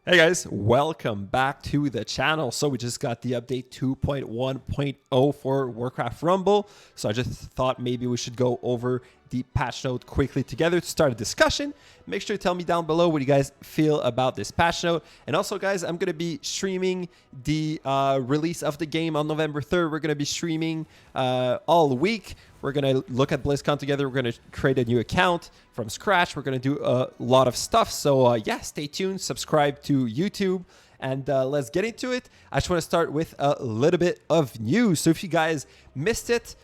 Hey guys, welcome back to the channel. So we just got the update 2.1.0 for Warcraft Rumble. So I just thought maybe we should go over the patch note quickly together to start a discussion. Make sure to tell me down below what you guys feel about this patch note. And also guys, I'm going to be streaming the release of the game on November 3rd. We're going to be streaming all week. We're going to look at BlizzCon together. We're going to create a new account from scratch. We're going to do a lot of stuff. So yeah, stay tuned, subscribe to YouTube, and let's get into it. I just want to start with a little bit of news. So if you guys missed it,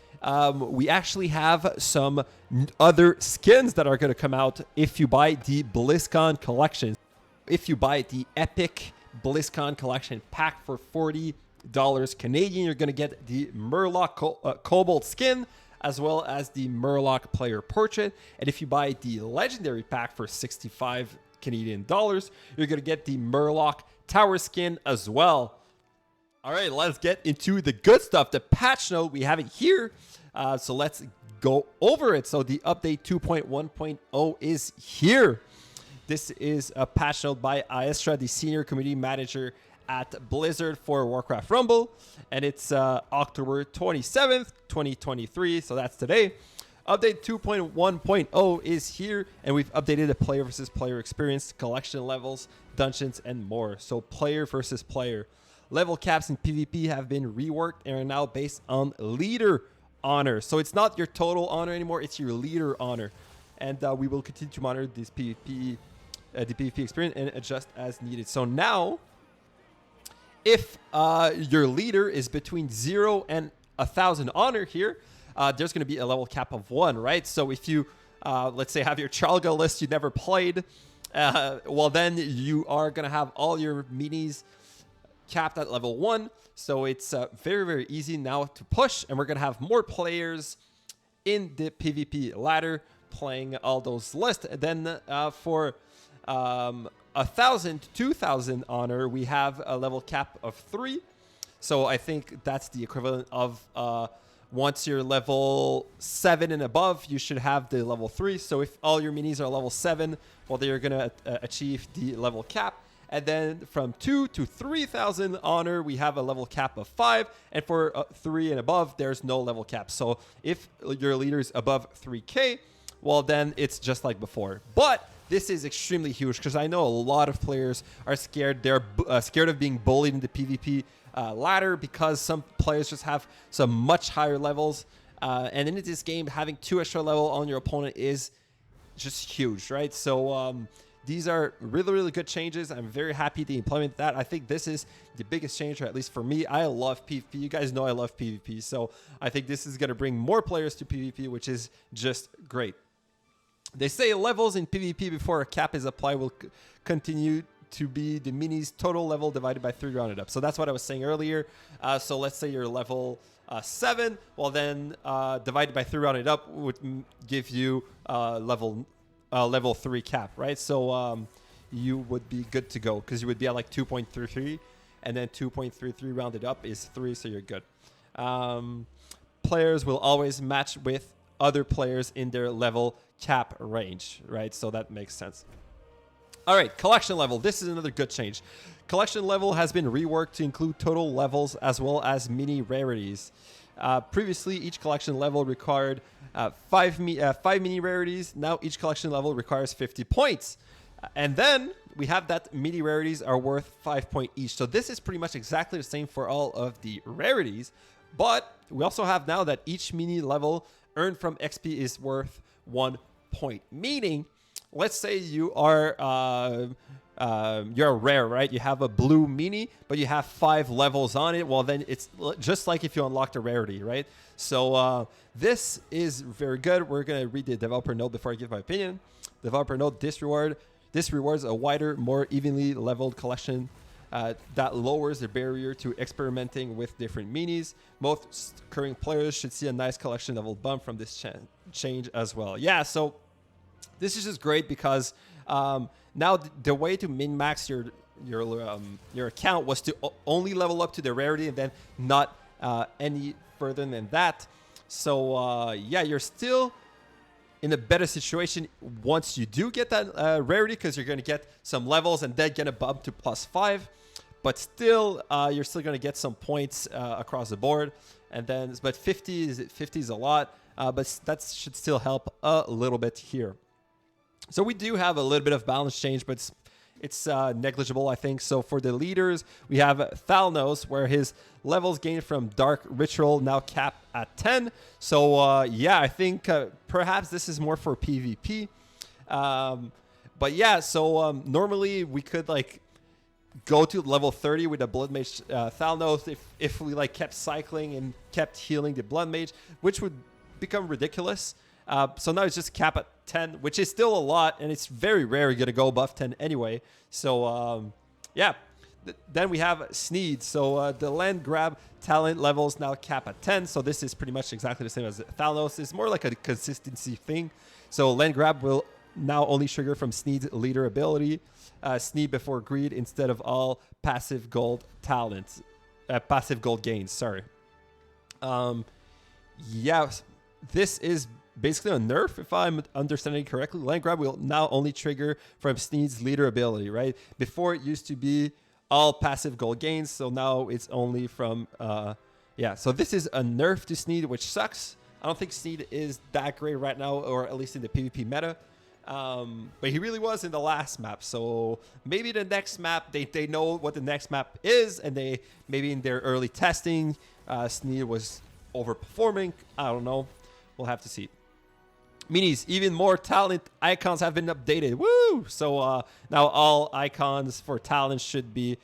we actually have some other skins that are going to come out if you buy the BlizzCon collection. If you buy the Epic BlizzCon collection pack for $40 Canadian, you're going to get the Murloc Kobold skin, as well as the Murloc player portrait. And if you buy the legendary pack for 65 Canadian dollars, you're going to get the Murloc tower skin as well. All right, let's get into the good stuff. The patch note, we have it here. So let's go over it. So the update 2.1.0 is here. This is a patch note by Aestra, the senior community manager at Blizzard for Warcraft Rumble, and it's October 27th, 2023, so that's today. Update 2.1.0 is here, and we've updated the player versus player experience, collection levels, dungeons, and more. So player versus player. Level caps in PvP have been reworked and are now based on leader honor. So it's not your total honor anymore, it's your leader honor. And we will continue to monitor this PvP, the PvP experience and adjust as needed. So now, if your leader is between 0 and 1,000 honor here, there's going to be a level cap of 1, right? So if you, let's say, have your Chalga list you never played, well, then you are going to have all your minis capped at level 1. So it's very, very easy now to push, and we're going to have more players in the PvP ladder playing all those lists. And then for 1,000 to 2,000 honor, we have a level cap of 3. So I think that's the equivalent of once you're level 7 and above, you should have the level 3. So if all your minis are level 7, well, they're going to achieve the level cap. And then from 2 to 3,000 honor, we have a level cap of 5. And for 3 and above, there's no level cap. So if your leader is above 3K, well, then it's just like before. But this is extremely huge because I know a lot of players are scared. They're scared of being bullied in the PvP ladder because some players just have some much higher levels. And in this game, having 2 extra level on your opponent is just huge, right? So these are really, really good changes. I'm very happy to implement that. I think this is the biggest change, or at least for me. I love PvP. You guys know I love PvP. So I think this is going to bring more players to PvP, which is just great. They say levels in PvP before a cap is applied will continue to be the minis total level divided by 3 rounded up. So that's what I was saying earlier. So let's say you're level 7. Well, then divided by 3 rounded up would give you level 3 cap, right? So you would be good to go because you would be at like 2.33, and then 2.33 rounded up is 3, so you're good. Players will always match with other players in their level cap range, right? So that makes sense. All right, collection level. This is another good change. Collection level has been reworked to include total levels as well as mini rarities. Previously, each collection level required 5 mini rarities. Now each collection level requires 50 points. And then we have that mini rarities are worth 5 points each. So this is pretty much exactly the same for all of the rarities. But we also have now that each mini level earned from XP is worth 1 point. Meaning, let's say you are you're rare, right? You have a blue mini, but you have 5 levels on it. Well, then it's just like if you unlocked a rarity, right? So this is very good. We're gonna read the developer note before I give my opinion. Developer note: this rewards a wider, more evenly leveled collection that lowers the barrier to experimenting with different minis. Most current players should see a nice collection level bump from this change as well. Yeah, so this is just great because now the way to min-max your account was to only level up to the rarity and then not any further than that. So yeah, you're still in a better situation once you do get that rarity, because you're going to get some levels and then get a bump to +5. But still, you're still going to get some points across the board. And then, but 50 is a lot, but that should still help a little bit here. So we do have a little bit of balance change, but it's negligible, I think. So for the leaders, we have Thalnos, where his levels gained from Dark Ritual now cap at 10. So yeah, I think perhaps this is more for PvP. But yeah, so normally we could like go to level 30 with the Blood Mage Thalnos if we like kept cycling and kept healing the Blood Mage, which would become ridiculous. So now it's just cap at 10, which is still a lot, and it's very rare you're going to go above 10 anyway. So, yeah. Then we have Sneed. So the land grab talent levels now cap at 10. So this is pretty much exactly the same as Thanos. It's more like a consistency thing. So land grab will now only trigger from Sneed's leader ability. Sneed before greed instead of all passive gold talents. Passive gold gains, sorry. Yeah, this is basically a nerf, if I'm understanding correctly. Land grab will now only trigger from Sneed's leader ability, right? Before it used to be all passive gold gains, so now it's only from, yeah. So this is a nerf to Sneed, which sucks. I don't think Sneed is that great right now, or at least in the PvP meta. But he really was in the last map, so maybe the next map, they know what the next map is, and they maybe in their early testing, Sneed was overperforming. I don't know. We'll have to see. Minis, even more talent icons have been updated. Woo! So now all icons for talent should be,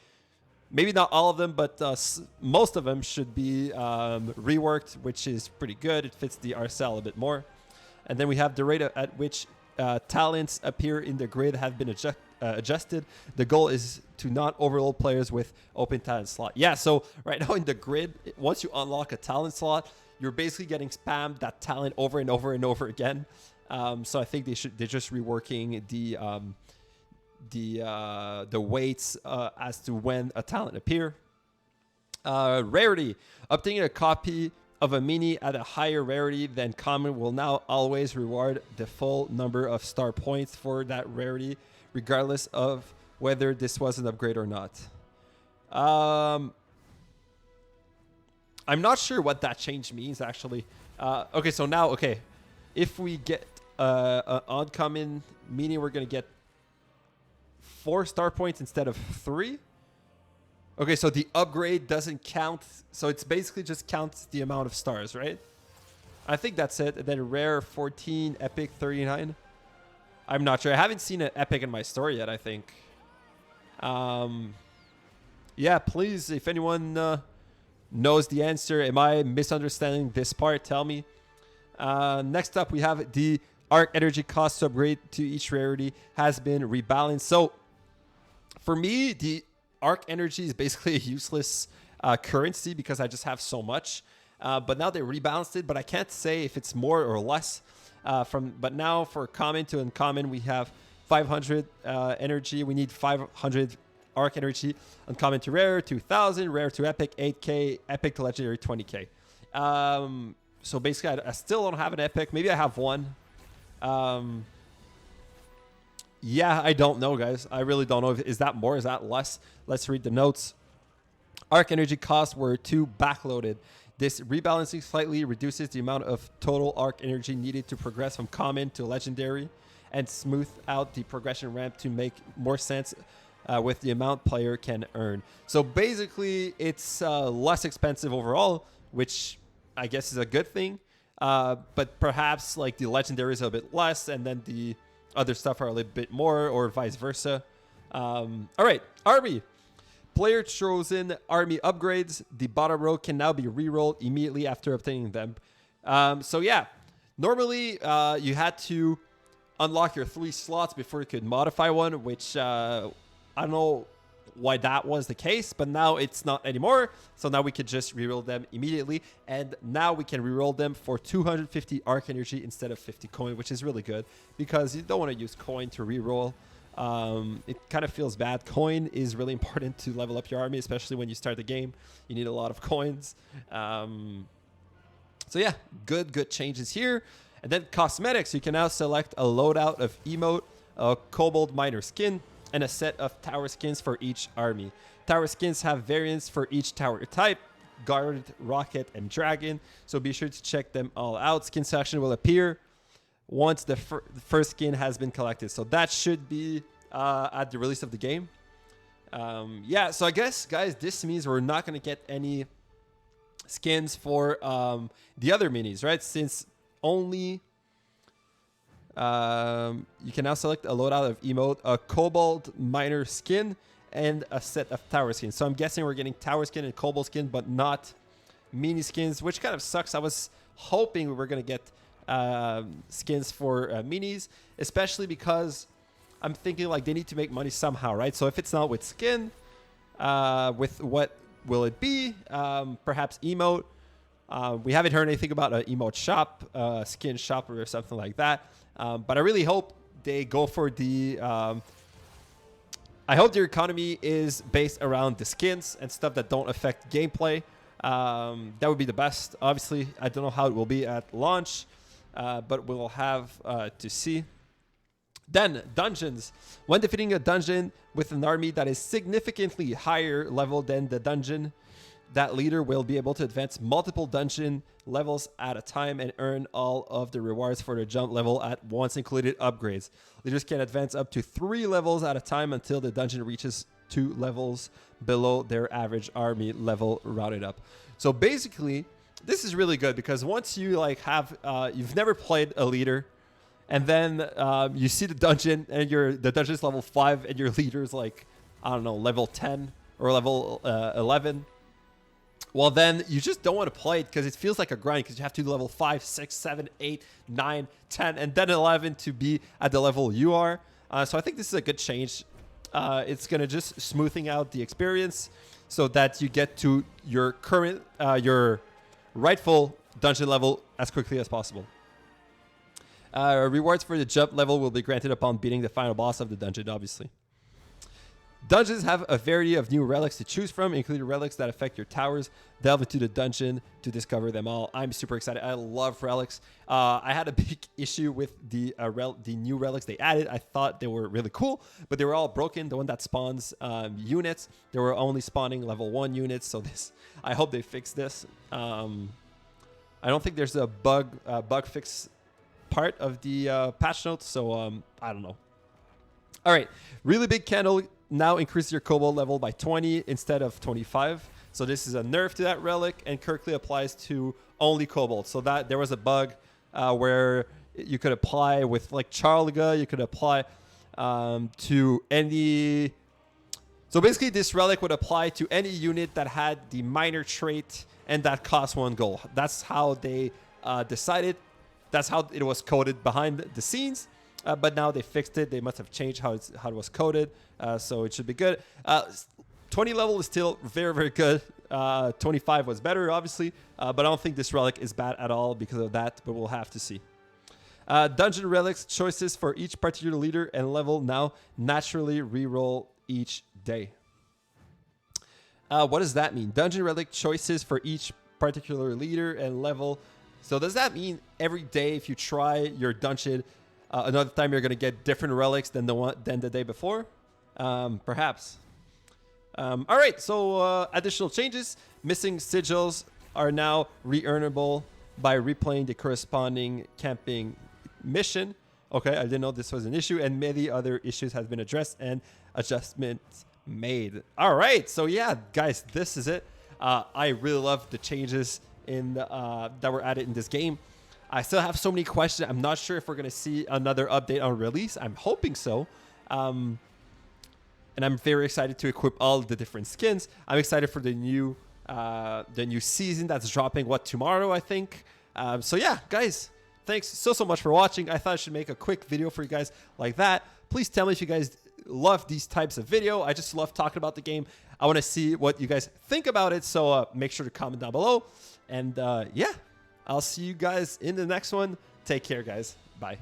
maybe not all of them, but most of them should be reworked, which is pretty good. It fits the RSL a bit more. And then we have the rate at which talents appear in the grid have been adjusted. The goal is to not overload players with open talent slot. Yeah, so right now in the grid, once you unlock a talent slot, you're basically getting spammed that talent over and over and over again. So I think they're just reworking the weights as to when a talent appear. Rarity, obtaining a copy of a mini at a higher rarity than common will now always reward the full number of star points for that rarity, regardless of whether this was an upgrade or not. I'm not sure what that change means, actually. Okay, so now, okay, if we get an uncommon mini, we're going to get 4 star points instead of 3. Okay, so the upgrade doesn't count. So it's basically just counts the amount of stars, right? I think that's it. And then rare 14, epic 39. I'm not sure. I haven't seen an epic in my store yet, I think. Yeah, please, if anyone knows the answer, am I misunderstanding this part? Tell me. Next up, we have the arc energy cost to upgrade to each rarity has been rebalanced. So for me, the arc energy is basically a useless currency because I just have so much. But now they rebalanced it, but I can't say if it's more or less. But now for common to uncommon, we have 500 energy. We need 500 arc energy. Uncommon to rare, 2,000. Rare to epic, 8k. Epic to legendary, 20k. So basically, I still don't have an epic. Maybe I have one. Yeah, I don't know, guys. I really don't know. Is that more? Is that less? Let's read the notes. Arc energy costs were too backloaded. This rebalancing slightly reduces the amount of total arc energy needed to progress from common to legendary and smooth out the progression ramp to make more sense with the amount player can earn. So basically, it's less expensive overall, which I guess is a good thing. But perhaps like the legendary is a bit less, and then the other stuff are a little bit more, or vice versa. All right, army. Player chosen army upgrades. The bottom row can now be rerolled immediately after obtaining them. So yeah, normally you had to unlock your 3 slots before you could modify one, which I don't know why that was the case, but now it's not anymore. So now we could just reroll them immediately, and now we can reroll them for 250 arc energy instead of 50 coin, which is really good because you don't want to use coin to reroll. It kind of feels bad. Coin is really important to level up your army, especially when you start the game. You need a lot of coins. So yeah, good changes here. And then cosmetics, you can now select a loadout of emote, a kobold miner skin, and a set of tower skins for each army. Tower skins have variants for each tower type: guard, rocket, and dragon. So be sure to check them all out. Skin selection will appear once the first skin has been collected. So that should be at the release of the game. Yeah, so I guess, guys, this means we're not going to get any skins for the other minis, right? Since only you can now select a loadout of emote, a kobold miner skin, and a set of tower skins. So I'm guessing we're getting tower skin and kobold skin, but not mini skins, which kind of sucks. I was hoping we were going to get skins for minis, especially because I'm thinking like they need to make money somehow, right? So if it's not with skin, with what will it be? Perhaps emote. We haven't heard anything about an emote shop, skin shop or something like that. But I really hope they go for the... I hope their economy is based around the skins and stuff that don't affect gameplay. That would be the best. Obviously, I don't know how it will be at launch, but we'll have to see. Then, dungeons. When defeating a dungeon with an army that is significantly higher level than the dungeon, that leader will be able to advance multiple dungeon levels at a time and earn all of the rewards for the jump level at once, included upgrades. Leaders can advance up to 3 levels at a time until the dungeon reaches 2 levels below their average army level rounded up. So basically, this is really good because once you like have, you've never played a leader, and then you see the dungeon and the dungeon's level 5 and your leader's like, I don't know, level 10 or level 11. Well, then you just don't want to play it because it feels like a grind because you have to do level 5, 6, 7, 8, 9, 10, and then 11 to be at the level you are. So I think this is a good change. It's going to just smoothing out the experience so that you get to your current, your rightful dungeon level as quickly as possible. Rewards for the jump level will be granted upon beating the final boss of the dungeon, obviously. Dungeons have a variety of new relics to choose from, including relics that affect your towers. Delve into the dungeon to discover them all. I'm super excited. I love relics. I had a big issue with the new relics they added. I thought they were really cool, but they were all broken. The one that spawns units, they were only spawning level 1 units. So I hope they fix this. I don't think there's a bug fix part of the patch notes, so I don't know. All right, really big candle now increases your kobold level by 20 instead of 25. So this is a nerf to that relic and currently applies to only kobold. So that there was a bug where you could apply with like Charliga, you could apply to any. So basically this relic would apply to any unit that had the minor trait and that cost 1 gold. That's how they decided. That's how it was coded behind the scenes. But now they fixed it. They must have changed how it was coded. So it should be good. 20 level is still very, very good. 25 was better, obviously. But I don't think this relic is bad at all because of that. But we'll have to see. Dungeon relics choices for each particular leader and level now naturally reroll each day. What does that mean? Dungeon relic choices for each particular leader and level. So does that mean every day if you try your dungeon, another time you're going to get different relics than the day before? Perhaps. All right, so additional changes. Missing sigils are now re-earnable by replaying the corresponding camping mission. Okay, I didn't know this was an issue, and many other issues have been addressed and adjustments made. All right, so yeah, guys, this is it. I really love the changes that were added in this game. I still have so many questions. I'm not sure if we're going to see another update on release. I'm hoping so. And I'm very excited to equip all the different skins. I'm excited for the new season that's dropping, tomorrow, I think. So yeah, guys, thanks so much for watching. I thought I should make a quick video for you guys like that. Please tell me if you guys love these types of video. I just love talking about the game. I want to see what you guys think about it. So make sure to comment down below. And yeah, I'll see you guys in the next one. Take care, guys. Bye.